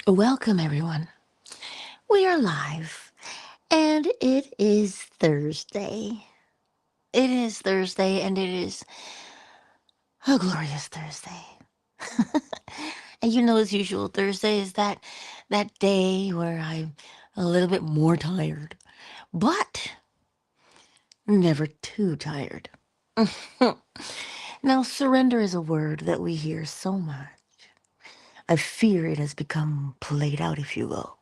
Welcome, everyone. We are live, and it is Thursday. It is Thursday, and it is a glorious Thursday. And as usual, Thursday is that day where I'm a little bit more tired, but never too tired. Now, surrender is a word that we hear so much. I fear it has become played out, if you will.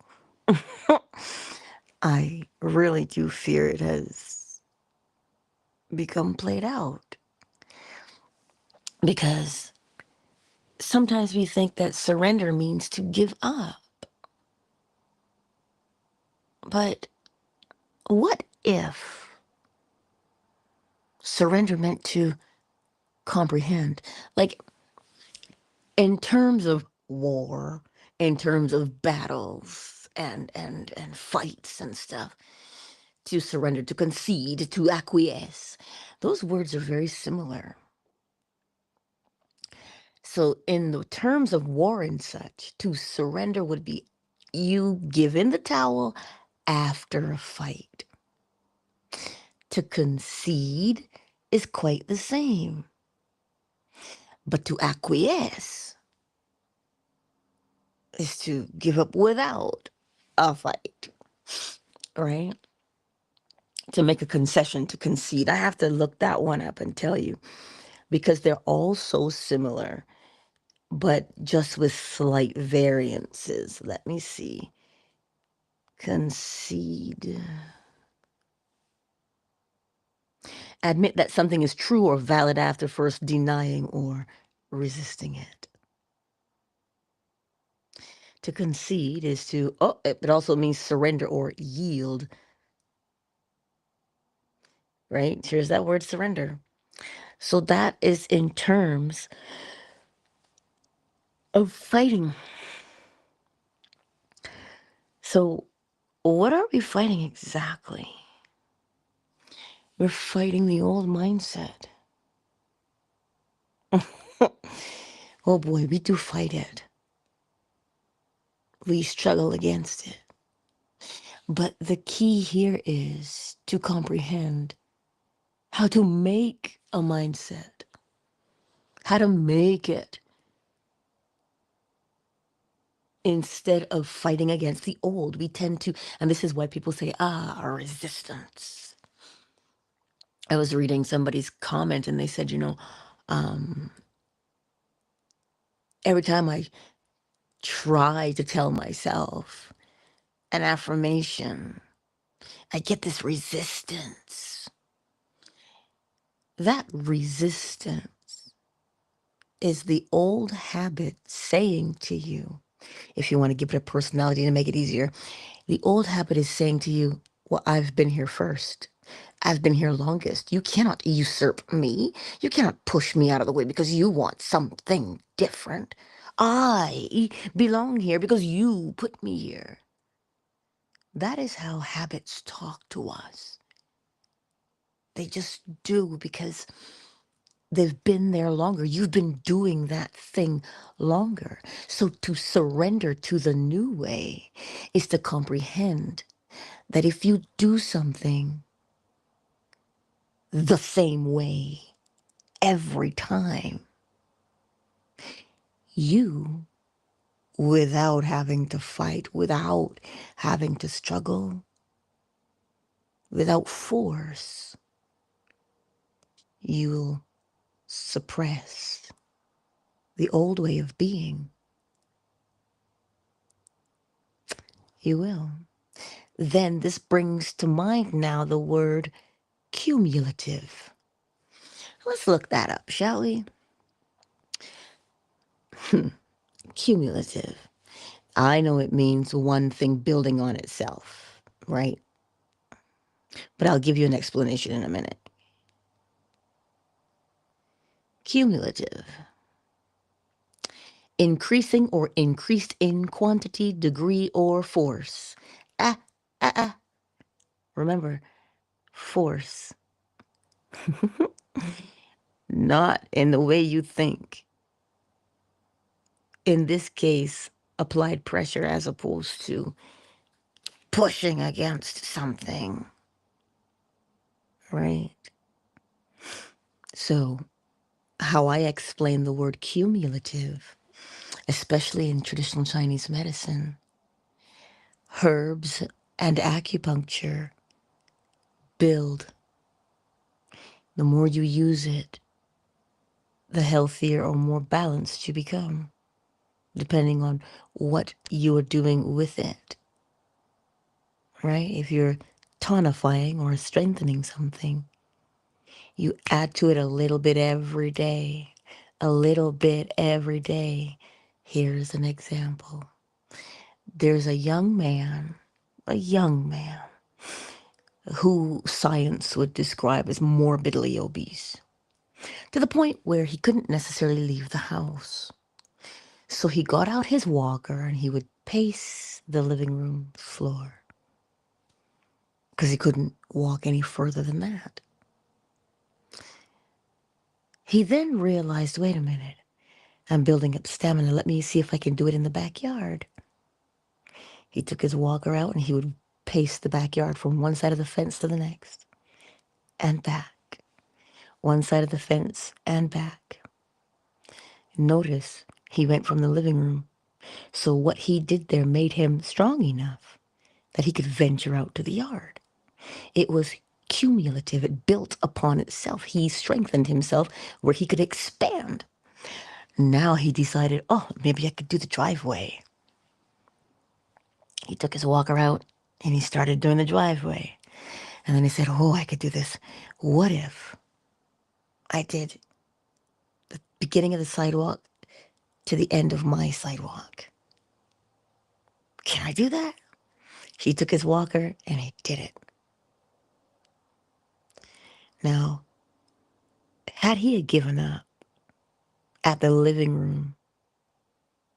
I really do fear it has become played out because sometimes we think that surrender means to give up. But what if surrender meant to comprehend? Like, in terms of war, in terms of battles and fights and stuff, to surrender, to concede, to acquiesce, those words are very similar. So, in the terms of war and such, to surrender would be you give in the towel after a fight. To concede is quite the same. But to acquiesce is to give up without a fight, right? To make a concession, to concede. I have to look that one up and tell you because they're all so similar, but just with slight variances. Let me see. Concede. Admit that something is true or valid after first denying or resisting it. To concede is to, it also means surrender or yield, right? Here's that word surrender. So that is in terms of fighting. So, what are we fighting exactly? We're fighting the old mindset. Oh boy, we do fight it. We struggle against it. But the key here is to comprehend how to make a mindset, how to make it instead of fighting against the old. We tend to, and this is why people say, resistance. I was reading somebody's comment and they said, every time I try to tell myself an affirmation, I get this resistance. That resistance is the old habit saying to you, if you want to give it a personality to make it easier, the old habit is saying to you, well, I've been here first. I've been here longest. You cannot usurp me. You cannot push me out of the way because you want something different. I belong here because you put me here. That is how habits talk to us. They just do because they've been there longer. You've been doing that thing longer. So to surrender to the new way is to comprehend that if you do something the same way every time, you, without having to fight, without having to struggle, without force, you'll suppress the old way of being. You will. Then this brings to mind now the word cumulative. Let's look that up, shall we? Cumulative. I know it means one thing building on itself, right? But I'll give you an explanation in a minute. Cumulative. Increasing or increased in quantity, degree, or force. Ah, ah, ah. Remember, force. Not in the way you think. In this case, applied pressure as opposed to pushing against something, right? So, how I explain the word cumulative, especially in traditional Chinese medicine, herbs and acupuncture build. The more you use it, the healthier or more balanced you become, depending on what you are doing with it, right? If you're tonifying or strengthening something, you add to it a little bit every day, a little bit every day. Here's an example. There's a young man, who science would describe as morbidly obese, to the point where he couldn't necessarily leave the house. So he got out his walker and he would pace the living room floor because he couldn't walk any further than that. He then realized, wait a minute, I'm building up stamina. Let me see if I can do it in the backyard. He took his walker out and he would pace the backyard from one side of the fence to the next and back, one side of the fence and back. Notice he went from the living room. So what he did there made him strong enough that he could venture out to the yard. It was cumulative. It built upon itself. He strengthened himself where he could expand. Now he decided, oh, maybe I could do the driveway. He took his walker out and he started doing the driveway. And then he said, oh, I could do this. What if I did the beginning of the sidewalk to the end of my sidewalk? Can I do that? He took his walker and he did it. Now, had he had given up at the living room,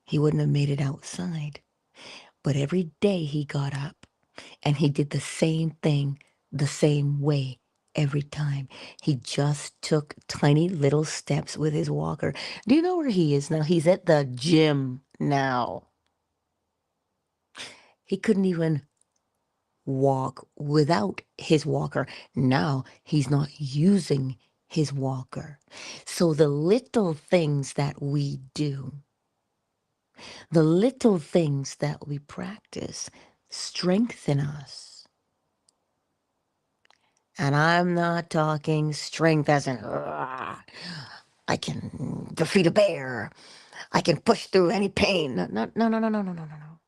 he wouldn't have made it outside. But every day he got up and he did the same thing the same way every time. He just took tiny little steps with his walker. Do you know where he is now? He's at the gym now. He couldn't even walk without his walker. Now he's not using his walker. So the little things that we do, the little things that we practice strengthen us. And I'm not talking strength as in, I can defeat a bear. I can push through any pain. No, no, no, no, no, no, no, no, no.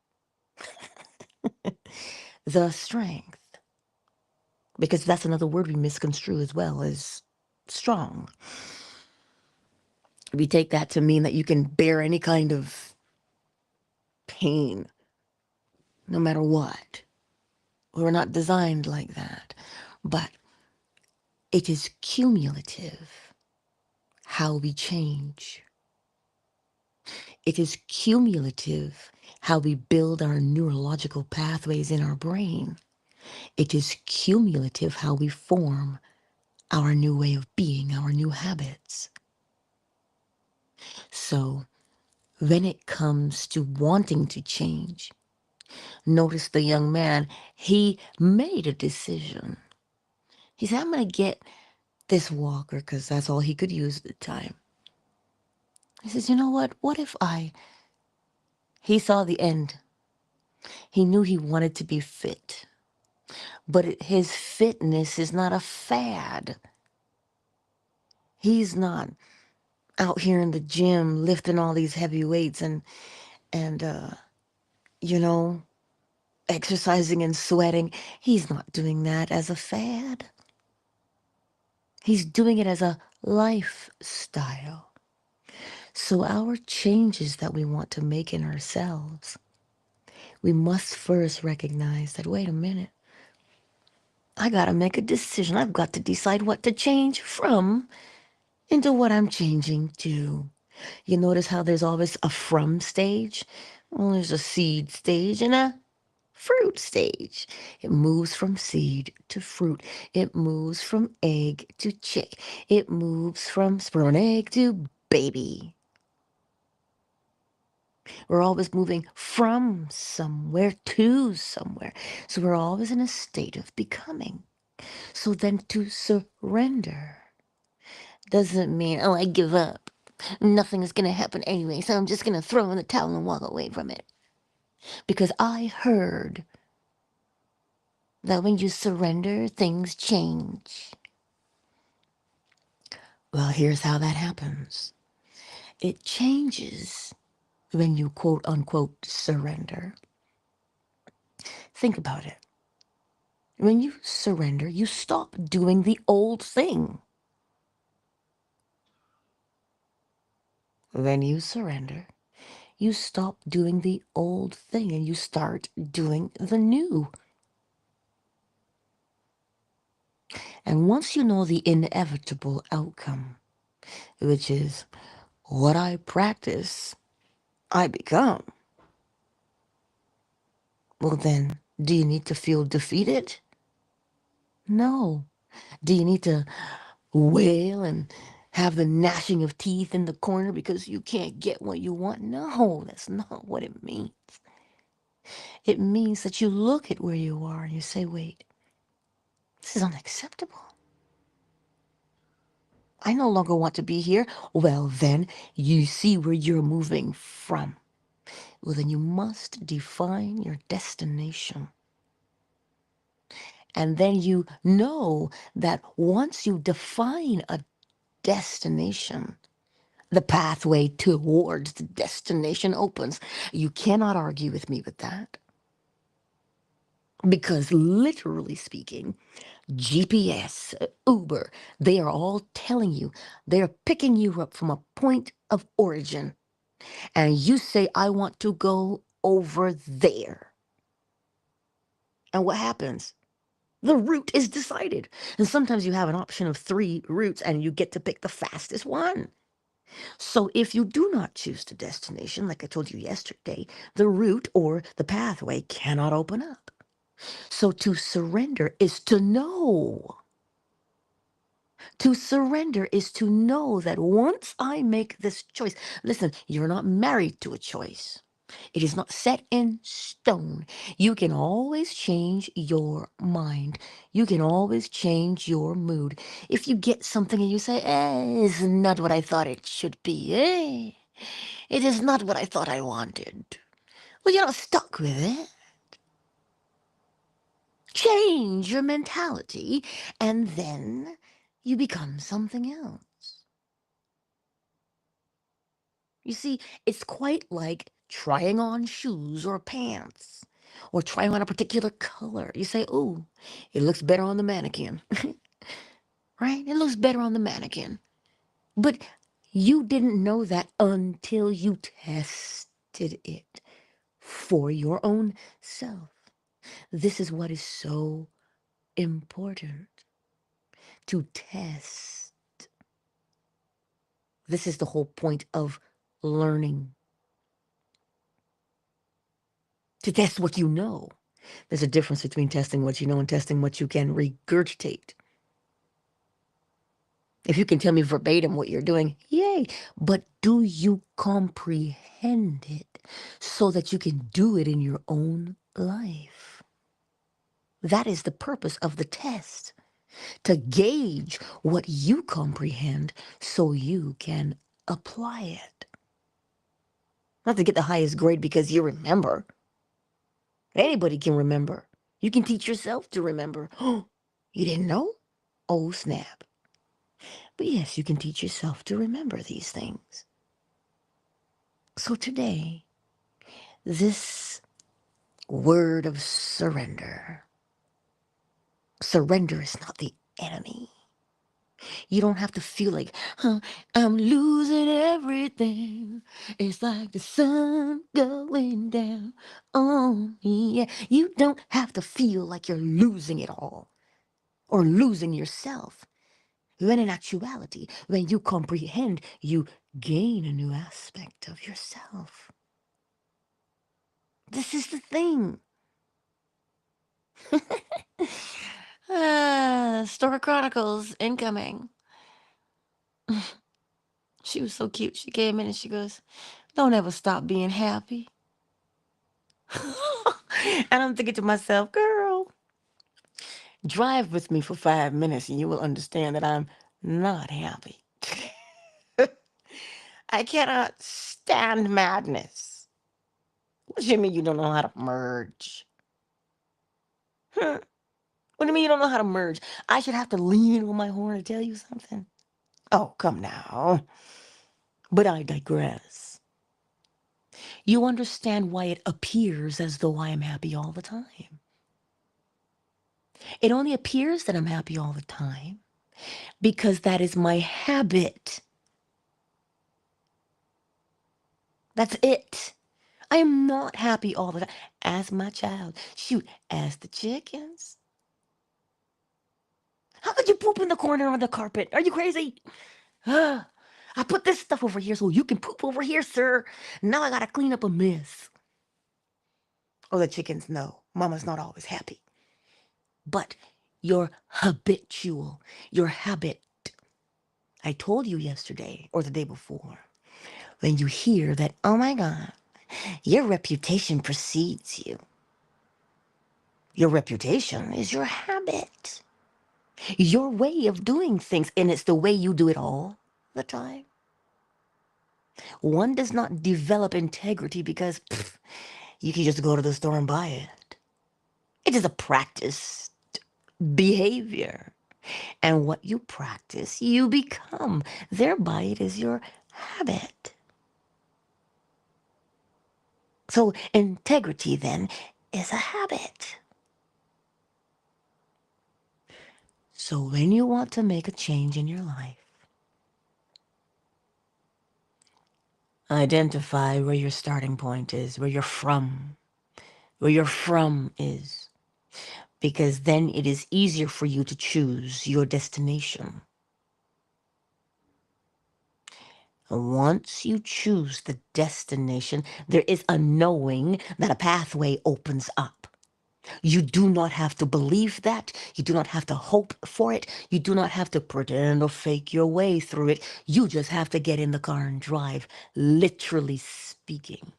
The strength. Because that's another word we misconstrue as well, is strong. We take that to mean that you can bear any kind of pain, no matter what. We're not designed like that. But it is cumulative how we change. It is cumulative how we build our neurological pathways in our brain. It is cumulative how we form our new way of being, our new habits. So when it comes to wanting to change, notice the young man, he made a decision. He said, I'm going to get this walker because that's all he could use at the time. He says, you know what? What if he saw the end. He knew he wanted to be fit, but his fitness is not a fad. He's not out here in the gym lifting all these heavy weights and you know, exercising and sweating. He's not doing that as a fad. He's doing it as a lifestyle. So our changes that we want to make in ourselves, we must first recognize that, wait a minute, I got to make a decision. I've got to decide what to change from into what I'm changing to. You notice how there's always a from stage? Well, there's a seed stage and a fruit stage. It moves from seed to fruit. It moves from egg to chick. It moves from sperm and egg to baby. We're always moving from somewhere to somewhere. So we're always in a state of becoming. So then to surrender doesn't mean, oh, I give up. Nothing is going to happen anyway, so I'm just going to throw in the towel and walk away from it. Because I heard that when you surrender, things change. Well, here's how that happens. It changes when you quote unquote surrender. Think about it. When you surrender, you stop doing the old thing. When you surrender, you stop doing the old thing and you start doing the new. And once you know the inevitable outcome, which is what I practice, I become, well, then, do you need to feel defeated? No. Do you need to wail and have the gnashing of teeth in the corner because you can't get what you want? No, that's not what it means. It means that you look at where you are and you say, wait, this is unacceptable. I no longer want to be here. Well, then you see where you're moving from. Well, then you must define your destination. And then you know that once you define a destination, the pathway towards the destination opens. You cannot argue with me with that. Because literally speaking, GPS, Uber, they are all telling you, they are picking you up from a point of origin. And you say, I want to go over there. And what happens? The route is decided. And sometimes you have an option of 3 routes and you get to pick the fastest one. So if you do not choose the destination, like I told you yesterday, the route or the pathway cannot open up. So to surrender is to know. To surrender is to know that once I make this choice, listen, you're not married to a choice. It is not set in stone. You can always change your mind. You can always change your mood. If you get something and you say, it's not what I thought it should be. It is not what I thought I wanted. Well, you're not stuck with it. Change your mentality, and then you become something else. You see, it's quite like trying on shoes or pants or trying on a particular color. You say, oh, it looks better on the mannequin, right? It looks better on the mannequin. But you didn't know that until you tested it for your own self. This is what is so important, to test. This is the whole point of learning. To test what you know. There's a difference between testing what you know and testing what you can regurgitate. If you can tell me verbatim what you're doing, yay. But do you comprehend it so that you can do it in your own life? That is the purpose of the test, to gauge what you comprehend so you can apply it. Not to get the highest grade because you remember. Anybody can remember. You can teach yourself to remember. Oh, you didn't know? Oh, snap. But yes, you can teach yourself to remember these things. So today, this word of surrender. Surrender is not the enemy. You don't have to feel like, I'm losing everything. It's like the sun going down on me. Yeah, you don't have to feel like you're losing it all or losing yourself. When in actuality, when you comprehend, you gain a new aspect of yourself. This is the thing. Story Chronicles incoming. She was so cute. She came in and she goes, Don't ever stop being happy. And I'm thinking to myself, girl, drive with me for 5 minutes and you will understand that I'm not happy. I cannot stand madness. What do you mean you don't know how to merge? Huh? What do you mean you don't know how to merge? I should have to lean on my horn to tell you something? Oh, come now. But I digress. You understand why it appears as though I am happy all the time. It only appears that I'm happy all the time because that is my habit. That's it. I am not happy all the time. Ask my child. Shoot, ask the chickens. How could you poop in the corner of the carpet? Are you crazy? I put this stuff over here so you can poop over here, sir. Now I gotta clean up a mess. Oh, the chickens know. Mama's not always happy. But your habitual, your habit. I told you yesterday or the day before, when you hear that, oh my God, your reputation precedes you. Your reputation is your habit, your way of doing things, and it's the way you do it all the time. One does not develop integrity because you can just go to the store and buy it. It is a practiced behavior. And what you practice, you become. Thereby, it is your habit. So, integrity then is a habit. So, when you want to make a change in your life, identify where your starting point is, where you're from, where your from is, because then it is easier for you to choose your destination. And once you choose the destination, there is a knowing that a pathway opens up. You do not have to believe that. You do not have to hope for it. You do not have to pretend or fake your way through it. You just have to get in the car and drive, literally speaking.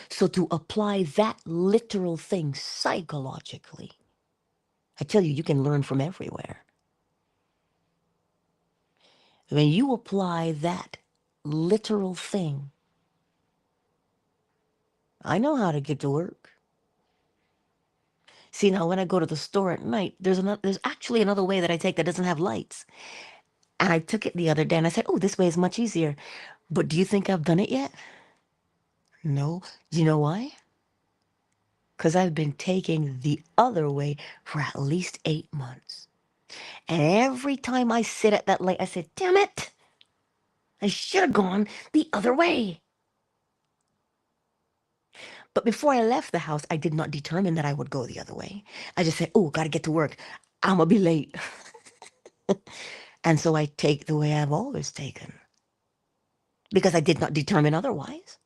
So to apply that literal thing psychologically, I tell you, you can learn from everywhere. When you apply that literal thing, I know how to get to work. See, now when I go to the store at night, there's actually another way that I take that doesn't have lights. And I took it the other day and I said, oh, this way is much easier. But do you think I've done it yet? No. Do you know why? Because I've been taking the other way for at least 8 months. And every time I sit at that light, I said, damn it, I should have gone the other way. But before I left the house, I did not determine that I would go the other way. I just said, oh, gotta get to work. I'm gonna be late. And so I take the way I've always taken because I did not determine otherwise.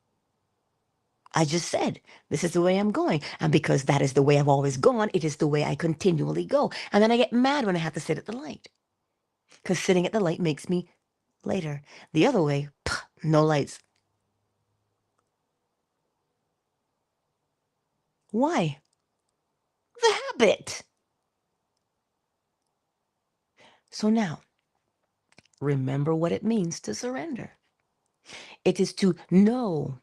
I just said, this is the way I'm going. And because that is the way I've always gone, it is the way I continually go. And then I get mad when I have to sit at the light because sitting at the light makes me later. The other way, no lights. Why? The habit. So now, remember what it means to surrender. It is to know.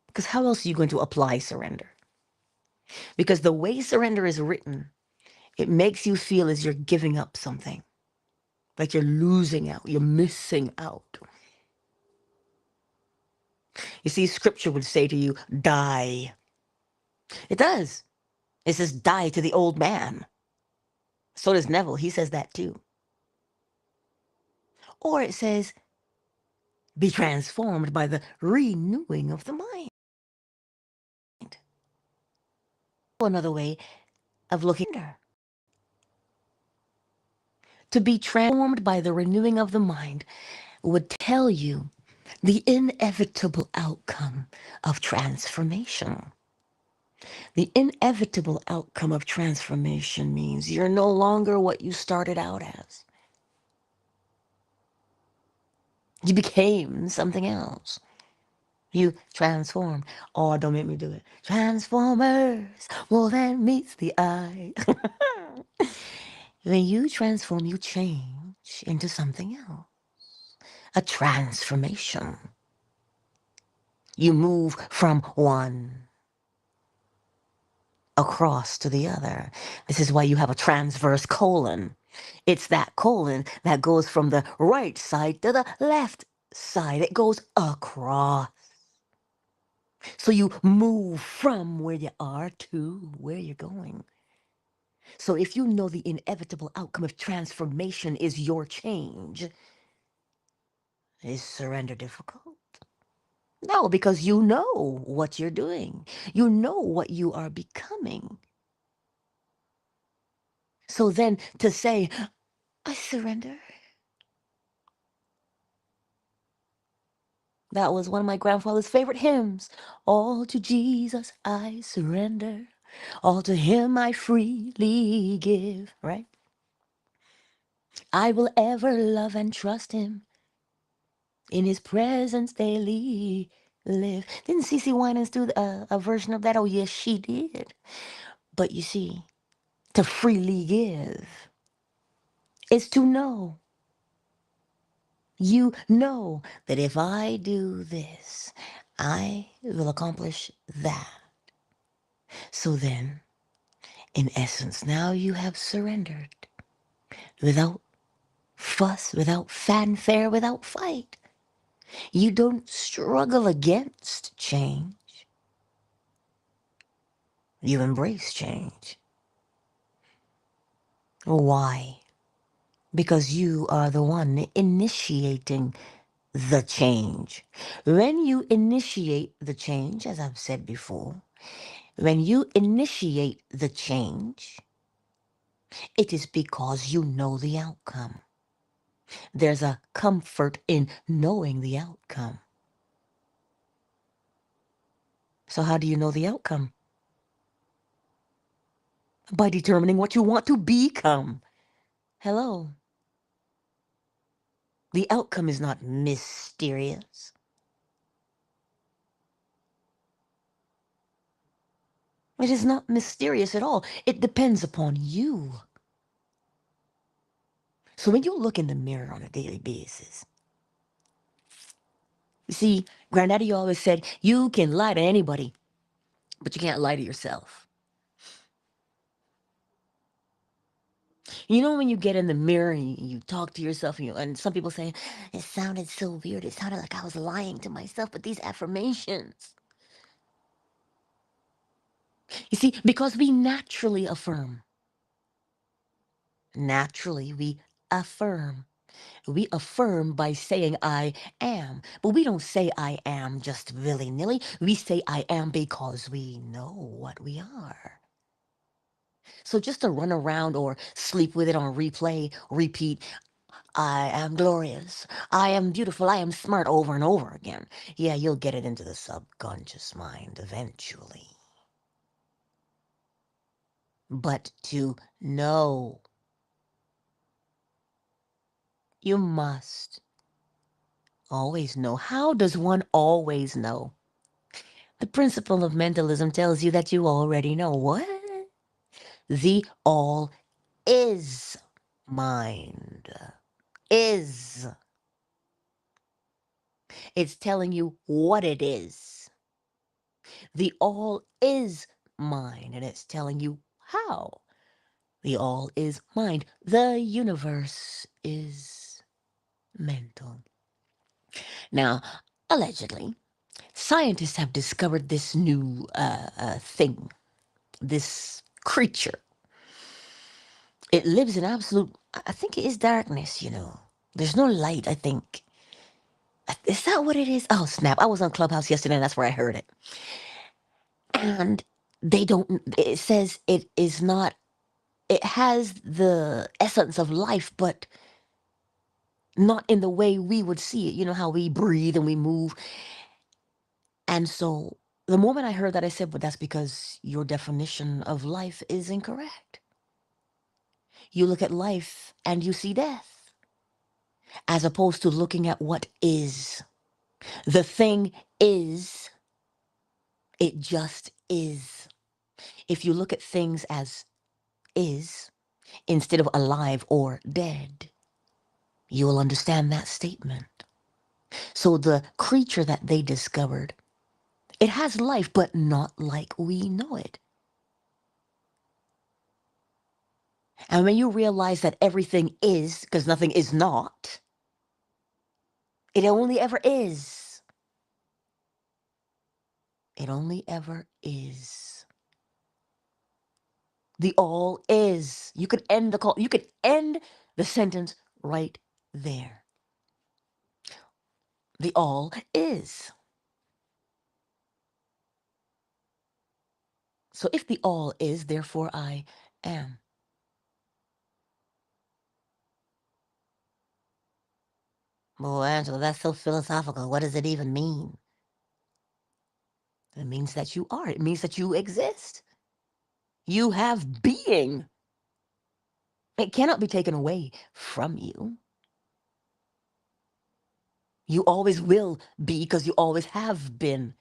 Because how else are you going to apply surrender? Because the way surrender is written, it makes you feel as you're giving up something. Like you're losing out, you're missing out. You see, scripture would say to you, die. It does. It says, die to the old man. So does Neville. He says that too. Or it says, be transformed by the renewing of the mind. Another way of looking at it. To be transformed by the renewing of the mind would tell you the inevitable outcome of transformation. The inevitable outcome of transformation means you're no longer what you started out as. You became something else. You transformed. Oh, don't make me do it. Transformers, more than meets the eye. When you transform, you change into something else. A transformation. You move from one across to the other. This is why you have a transverse colon. It's that colon that goes from the right side to the left side. It goes across. So you move from where you are to where you're going. So if you know the inevitable outcome of transformation is your change, is surrender difficult? No, because you know what you're doing. You know what you are becoming. So then to say, I surrender. That was one of my grandfather's favorite hymns. All to Jesus I surrender. All to him I freely give, right? I will ever love and trust him. In his presence daily live. Didn't CeCe Winans do a version of that? Oh, yes, she did. But you see, to freely give is to know. You know that if I do this, I will accomplish that. So then, in essence, now you have surrendered without fuss, without fanfare, without fight. You don't struggle against change. You embrace change. Why? Because you are the one initiating the change. When you initiate the change, as I've said before, when you initiate the change, it is because you know the outcome. There's a comfort in knowing the outcome. So how do you know the outcome? By determining what you want to become. Hello. The outcome is not mysterious. It is not mysterious at all. It depends upon you. So when you look in the mirror on a daily basis, you see, Granddaddy always said, you can lie to anybody, but you can't lie to yourself. You know when you get in the mirror and you talk to yourself and some people say, it sounded so weird. It sounded like I was lying to myself, but these affirmations. You see, because we naturally affirm. Naturally, we affirm. We affirm by saying I am. But we don't say I am just willy-nilly. We say I am because we know what we are. So just to run around or sleep with it on replay, repeat, I am glorious, I am beautiful, I am smart over and over again. Yeah, you'll get it into the subconscious mind eventually. But to know, you must always know. How does one always know? The principle of mentalism tells you that you already know. What? The all is mind. Is. It's telling you what it is. The all is mind, and it's telling you how. The all is mind. The universe is mental. Now, allegedly, scientists have discovered this new thing, this creature. It lives in absolute, I think it is darkness, you know. There's no light, I think. Is that what it is? Oh, snap. I was on Clubhouse yesterday, and that's where I heard it. And they don't, it says it is not, it has the essence of life, but not in the way we would see it. You know how we breathe and we move. And so the moment I heard that, I said, but that's because your definition of life is incorrect. You look at life and you see death. as opposed to looking at what is. The thing is, it just is. If you look at things as is instead of alive or dead, you will understand that statement. So the creature that they discovered, it has life, but not like we know it. And when you realize that everything is, because nothing is not, it only ever is. It only ever is. The all is. You could end the call. You could end the sentence right there. The all is. So if the all is, therefore I am. Well, Angela, that's so philosophical. What does it even mean? It means that you are. It means that you exist. You have being. It cannot be taken away from you. You always will be because you always have been.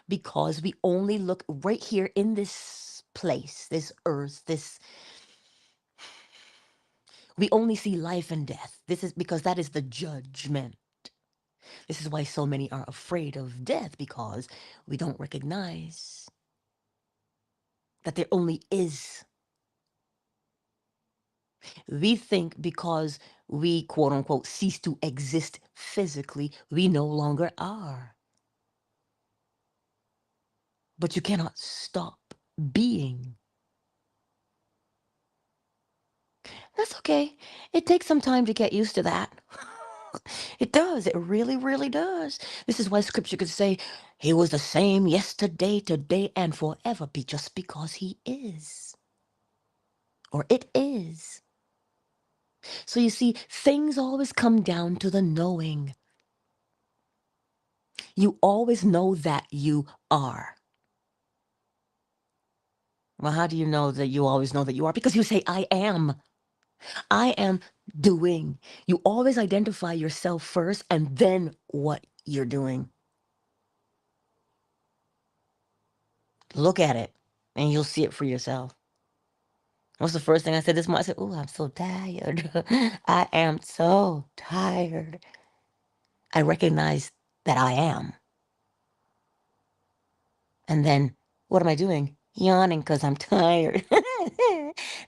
Because we only look right here in this place, this earth, this. We only see life and death. This is because that is the judgment. This is why so many are afraid of death, because we don't recognize that there only is. We think because we, quote unquote, cease to exist physically, we no longer are. But you cannot stop being. That's okay. It takes some time to get used to that. It does. It really, really does. This is why scripture could say, he was the same yesterday, today, and forever, just because he is. Or it is. So you see, things always come down to the knowing. You always know that you are. Well, how do you know that you always know that you are? Because you say, I am. I am doing. You always identify yourself first and then what you're doing. Look at it and you'll see it for yourself. What's the first thing I said this morning? I said, oh, I'm so tired. I am so tired. I recognize that I am. And then what am I doing? Yawning because I'm tired.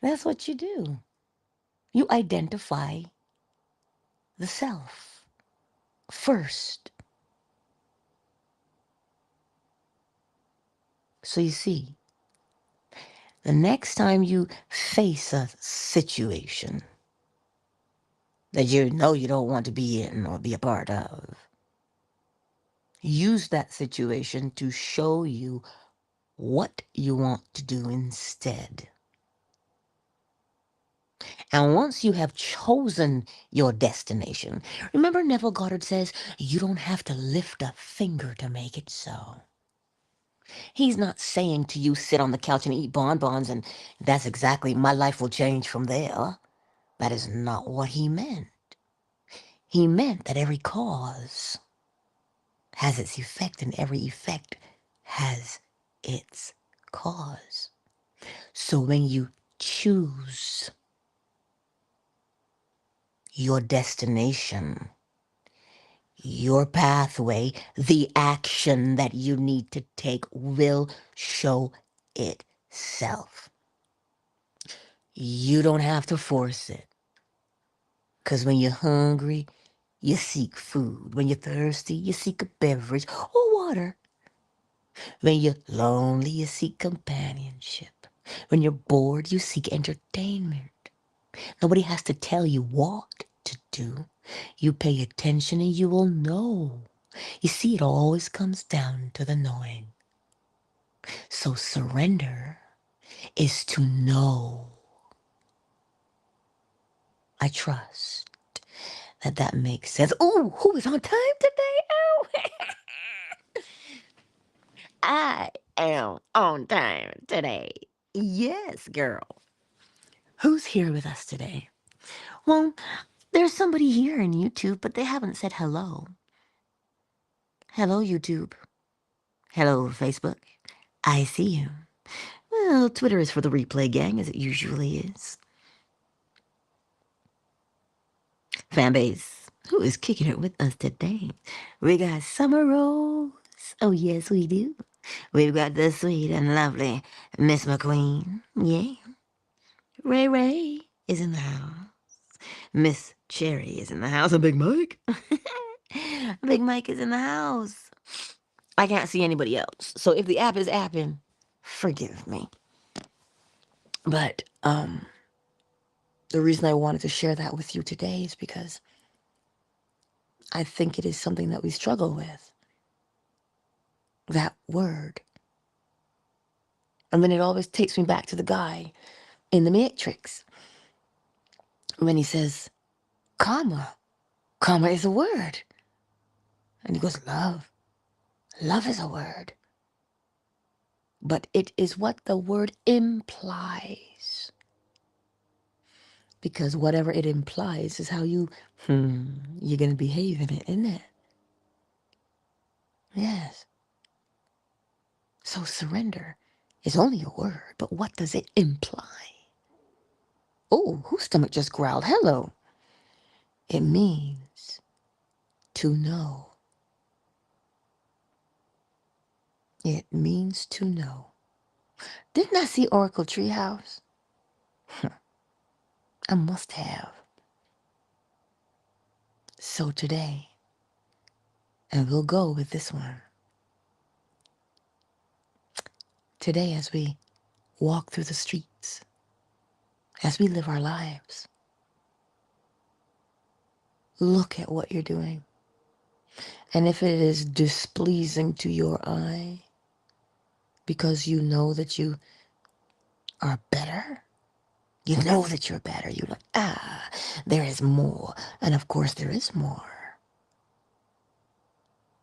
That's what you do. You identify the self first. So you see, the next time you face a situation that you know you don't want to be in or be a part of, use that situation to show you what you want to do instead. And once you have chosen your destination, remember Neville Goddard says, you don't have to lift a finger to make it so. He's not saying to you, sit on the couch and eat bonbons and that's exactly, my life will change from there. That is not what he meant. He meant that every cause has its effect and every effect has its cause. So when you choose your destination, your pathway, the action that you need to take will show itself. You don't have to force it. Because when you're hungry, you seek food. When you're thirsty, you seek a beverage or water. When you're lonely, you seek companionship. When you're bored, you seek entertainment. Nobody has to tell you what to do. You pay attention and you will know. You see, it always comes down to the knowing. So surrender is to know. I trust that makes sense. Ooh, who is on time today? Oh, I am on time today. Yes, girl. Who's here with us today? Well, There's somebody here in YouTube, but they haven't said hello. Hello, YouTube. Hello, Facebook. I see you. Well, Twitter is for the replay gang, as it usually is. Fanbase, who is kicking it with us today? We got Summer Rose. Oh, yes, we do. We've got the sweet and lovely Miss McQueen. Yeah. Ray Ray is in the house. Miss Cherry is in the house. And Big Mike. Big Mike is in the house. I can't see anybody else. So if the app is apping, forgive me. But the reason I wanted to share that with you today is because I think it is something that we struggle with. That word. And then it always takes me back to the guy in the Matrix when he says, comma. Comma is a word. And he goes, love. Love is a word. But it is what the word implies. Because whatever it implies is how you're going to behave in it, isn't it? Yes. So surrender is only a word, but what does it imply? Oh, whose stomach just growled? Hello. It means to know. It means to know. Didn't I see Oracle Treehouse? I must have. So today, and we'll go with this one. Today, as we walk through the streets, as we live our lives, look at what you're doing. And if it is displeasing to your eye, because you know that you are better, you know that you're better, you're like, there is more. And of course there is more.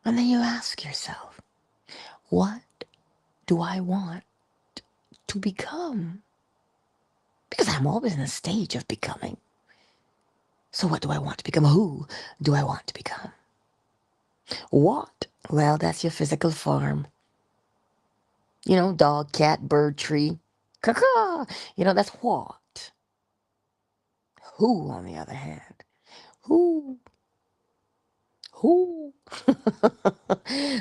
And then you ask yourself, what do I want to become? Because I'm always in a stage of becoming. So what do I want to become? Who do I want to become? What? Well, that's your physical form. You know, dog, cat, bird, tree. Caw-caw. You know, that's what. Who, on the other hand? Who? Who?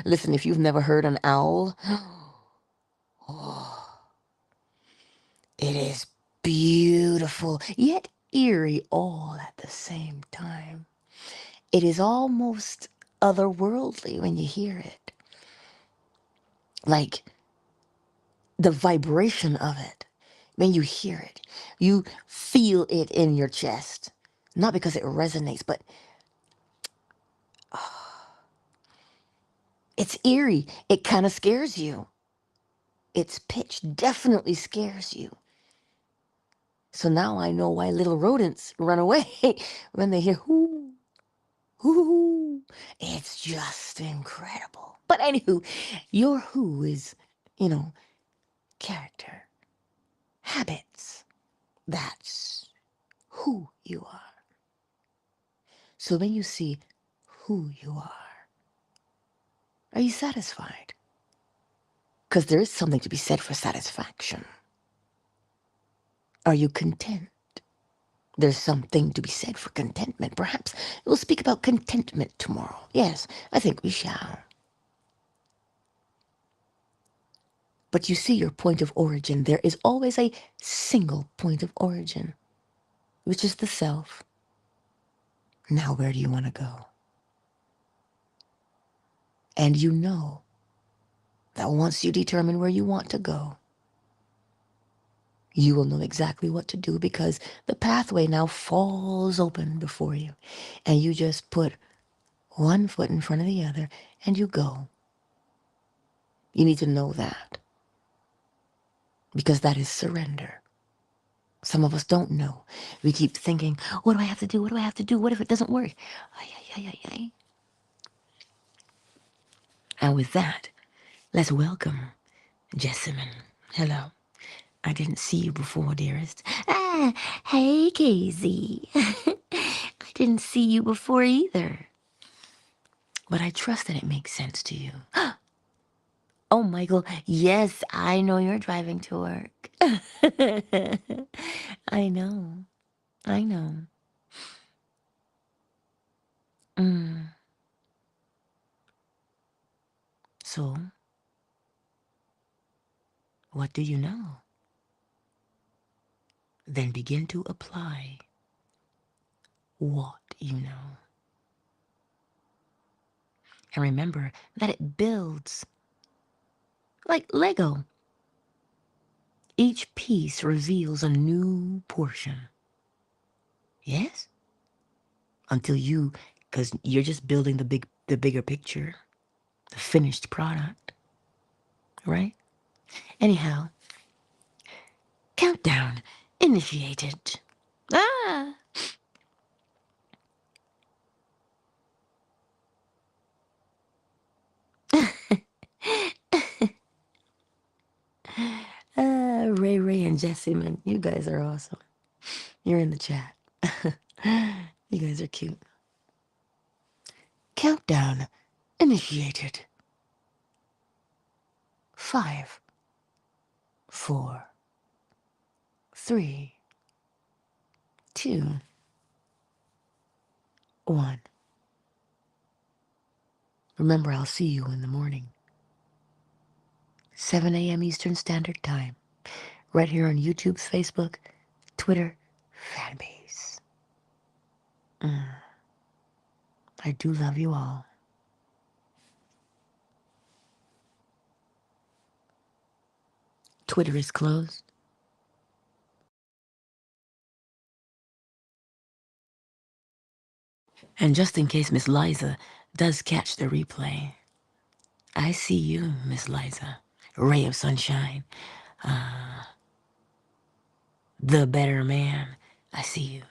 Listen, if you've never heard an owl, oh, it is beautiful, yet eerie all at the same time. It is almost otherworldly when you hear it. Like the vibration of it, when you hear it, you feel it in your chest. Not because it resonates, but it's eerie. It kind of scares you. Its pitch definitely scares you. So now I know why little rodents run away when they hear whoo, whoo. It's just incredible. But anywho, your who is, character, habits. That's who you are. So when you see who you are you satisfied? Because there is something to be said for satisfaction. Are you content? There's something to be said for contentment. Perhaps we'll speak about contentment tomorrow. Yes, I think we shall. But you see your point of origin. There is always a single point of origin, which is the self. Now where do you want to go? And you know that once you determine where you want to go, you will know exactly what to do because the pathway now falls open before you. And you just put one foot in front of the other and you go. You need to know that because that is surrender. Some of us don't know. We keep thinking, what do I have to do? What do I have to do? What if it doesn't work? Ay, ay, ay, ay, ay. And with that, let's welcome Jessamine. Hello. I didn't see you before, dearest. Hey, Casey. I Didn't see you before either. But I trust that it makes sense to you. Oh, Michael, yes, I know you're driving to work. I know. I know. Mm. So, what do you know? Then begin to apply what you know. And remember that it builds like Lego. Each piece reveals a new portion. Yes? Until you, because you're just building the bigger picture, the finished product, right? Anyhow, countdown initiated. Ah! Ray Ray and Jesse, man, you guys are awesome. You're in the chat. You guys are cute. Countdown initiated. 5, 4, 3, 2, 1. Remember, I'll see you in the morning. 7 a.m. Eastern Standard Time. Right here on YouTube's Facebook, Twitter, fan base. I do love you all. Twitter is closed. And just in case Miss Liza does catch the replay, I see you, Miss Liza. Ray of sunshine. The better man. I see you.